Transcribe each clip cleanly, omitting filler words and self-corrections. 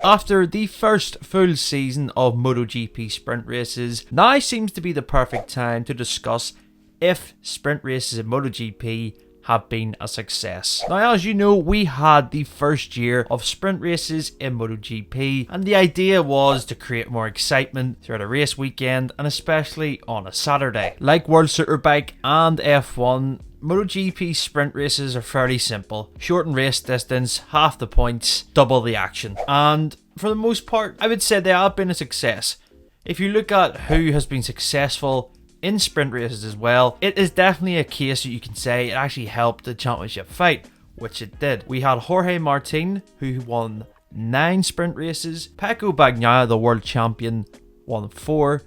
After the first full season of MotoGP Sprint Races, now seems to be the perfect time to discuss if sprint races in MotoGP have been a success. Now, as you know, we had the first year of sprint races in MotoGP, and the idea was to create more excitement throughout a race weekend, and especially on a Saturday. Like World Superbike and F1, MotoGP sprint races are fairly simple. Shorten race distance, half the points, double the action. And for the most part, I would say they have been a success. If you look at who has been successful in sprint races as well, it is definitely a case that you can say it actually helped the championship fight, which it did. We had Jorge Martin, who won 9 sprint races. Pecco Bagnaia, the world champion, won 4.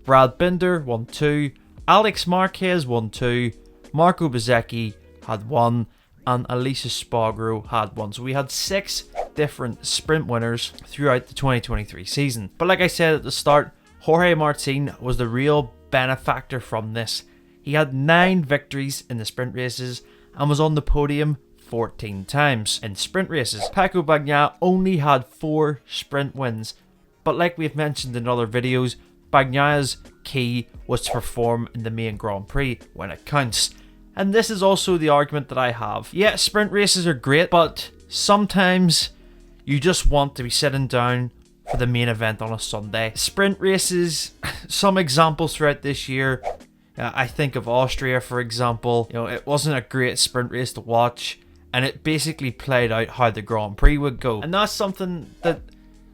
Brad Binder won 2. Alex Marquez won 2. Marco Bezzecchi had 1. And Aleix Espargaro had 1. So we had 6 different sprint winners throughout the 2023 season. But like I said at the start, Jorge Martin was the real benefactor from this. He had 9 victories in the sprint races and was on the podium 14 times in sprint races. Pecco Bagnaia only had 4 sprint wins, but like we've mentioned in other videos, Bagnaia's key was to perform in the main Grand Prix when it counts. And this is also the argument that I have. Yeah, sprint races are great, but sometimes you just want to be sitting down for the main event on a Sunday. Sprint races, some examples throughout this year, I think of Austria for example. You know, it wasn't a great sprint race to watch, and it basically played out how the Grand Prix would go. And that's something that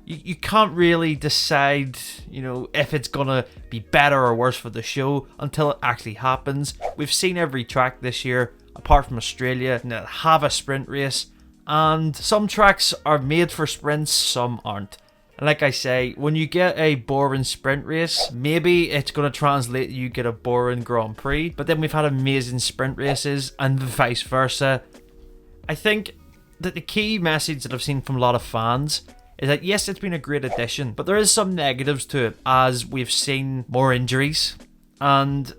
you can't really decide, you know, if it's gonna be better or worse for the show until it actually happens. We've seen every track this year, apart from Australia, that have a sprint race, and some tracks are made for sprints, some aren't. And like I say, when you get a boring sprint race, maybe it's going to translate you get a boring Grand Prix. But then we've had amazing sprint races and vice versa. I think that the key message that I've seen from a lot of fans is that yes, it's been a great addition, but there is some negatives to it, as we've seen more injuries. And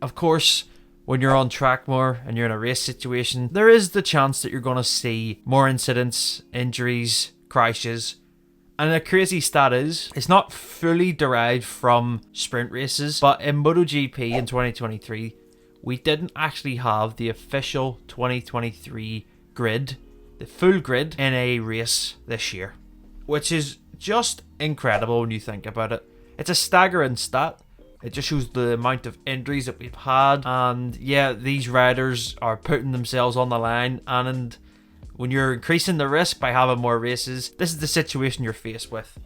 of course, when you're on track more and you're in a race situation, there is the chance that you're going to see more incidents, injuries, crashes. And the crazy stat is, it's not fully derived from sprint races, but in MotoGP in 2023, we didn't actually have the official 2023 grid, the full grid, in a race this year. Which is just incredible when you think about it. It's a staggering stat. It just shows the amount of injuries that we've had. And yeah, these riders are putting themselves on the line, and when you're increasing the risk by having more races, this is the situation you're faced with.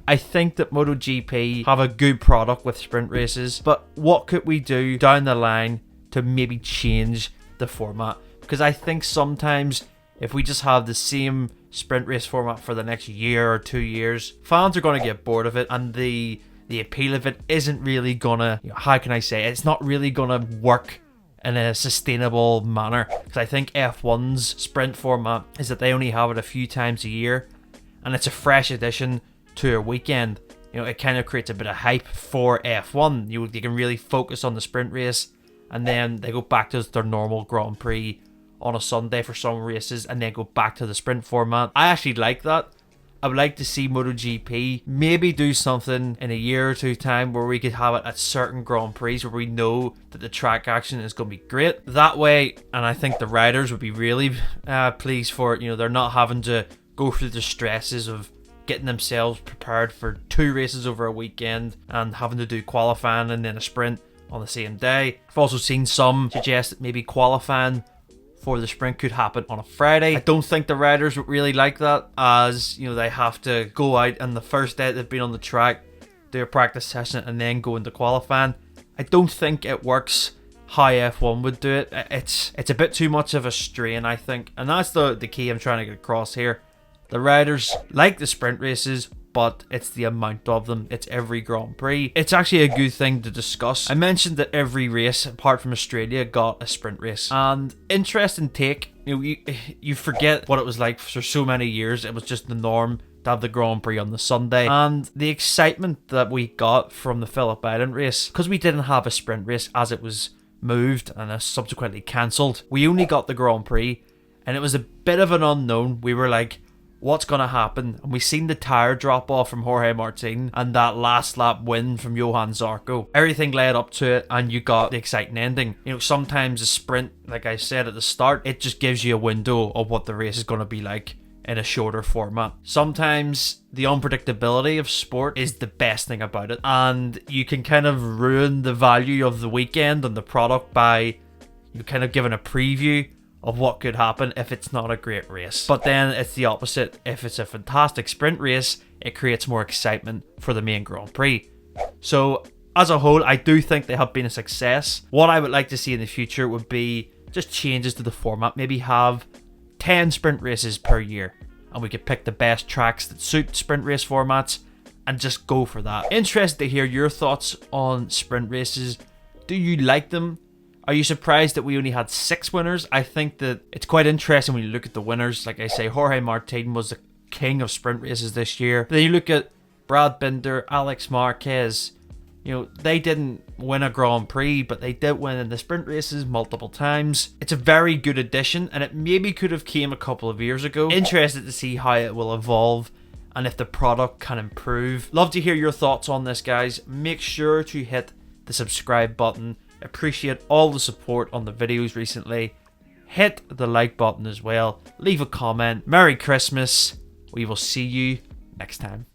I think that MotoGP have a good product with sprint races, but what could we do down the line to maybe change the format? Because I think sometimes if we just have the same sprint race format for the next year or 2 years, fans are going to get bored of it, and the appeal of it isn't really gonna, how can I say, it's not really gonna work in a sustainable manner. Because I think F1's sprint format is that they only have it a few times a year, and it's a fresh addition to a weekend. You know, it kind of creates a bit of hype for F1. They can really focus on the sprint race, and then they go back to their normal Grand Prix on a Sunday for some races, and then go back to the sprint format. I actually like that. I would like to see MotoGP maybe do something in a year or 2 time where we could have it at certain Grand Prix where we know that the track action is going to be great. That way, and I think the riders would be really pleased for it. You know, they're not having to go through the stresses of getting themselves prepared for 2 races over a weekend and having to do qualifying and then a sprint on the same day. I've also seen some suggest that maybe qualifying for the sprint could happen on a Friday. I don't think the riders would really like that, as you know, they have to go out and the first day they've been on the track, do a practice session, and then go into qualifying. I don't think it works how F1 would do it. It's a bit too much of a strain, I think, and that's the key I'm trying to get across here. The riders like the sprint races, but it's the amount of them. It's every Grand Prix. It's actually a good thing to discuss. I mentioned that every race, apart from Australia, got a sprint race. And interesting take, you forget what it was like for so many years. It was just the norm to have the Grand Prix on the Sunday. And the excitement that we got from the Phillip Island race, because we didn't have a sprint race as it was moved and subsequently cancelled, we only got the Grand Prix, and it was a bit of an unknown. We were like, what's going to happen. And we've seen the tire drop off from Jorge Martin and that last lap win from Johan Zarco. Everything led up to it and you got the exciting ending. You know, sometimes a sprint, like I said at the start, it just gives you a window of what the race is going to be like in a shorter format. Sometimes the unpredictability of sport is the best thing about it, and you can kind of ruin the value of the weekend and the product by you kind of giving a preview of what could happen if it's not a great race. But then it's the opposite. If it's a fantastic sprint race, it creates more excitement for the main Grand Prix. So as a whole, I do think they have been a success. What I would like to see in the future would be just changes to the format. Maybe have 10 sprint races per year, and we could pick the best tracks that suit sprint race formats and just go for that. Interested to hear your thoughts on sprint races. Do you like them? Are you surprised that we only had 6 winners? I think that it's quite interesting when you look at the winners. Like I say, Jorge Martin was the king of sprint races this year. But then you look at Brad Binder, Alex Marquez. You know, they didn't win a Grand Prix, but they did win in the sprint races multiple times. It's a very good addition, and it maybe could have came a couple of years ago. Interested to see how it will evolve and if the product can improve. Love to hear your thoughts on this, guys. Make sure to hit the subscribe button. Appreciate all the support on the videos recently. Hit the like button as well. Leave a comment. Merry Christmas. We will see you next time.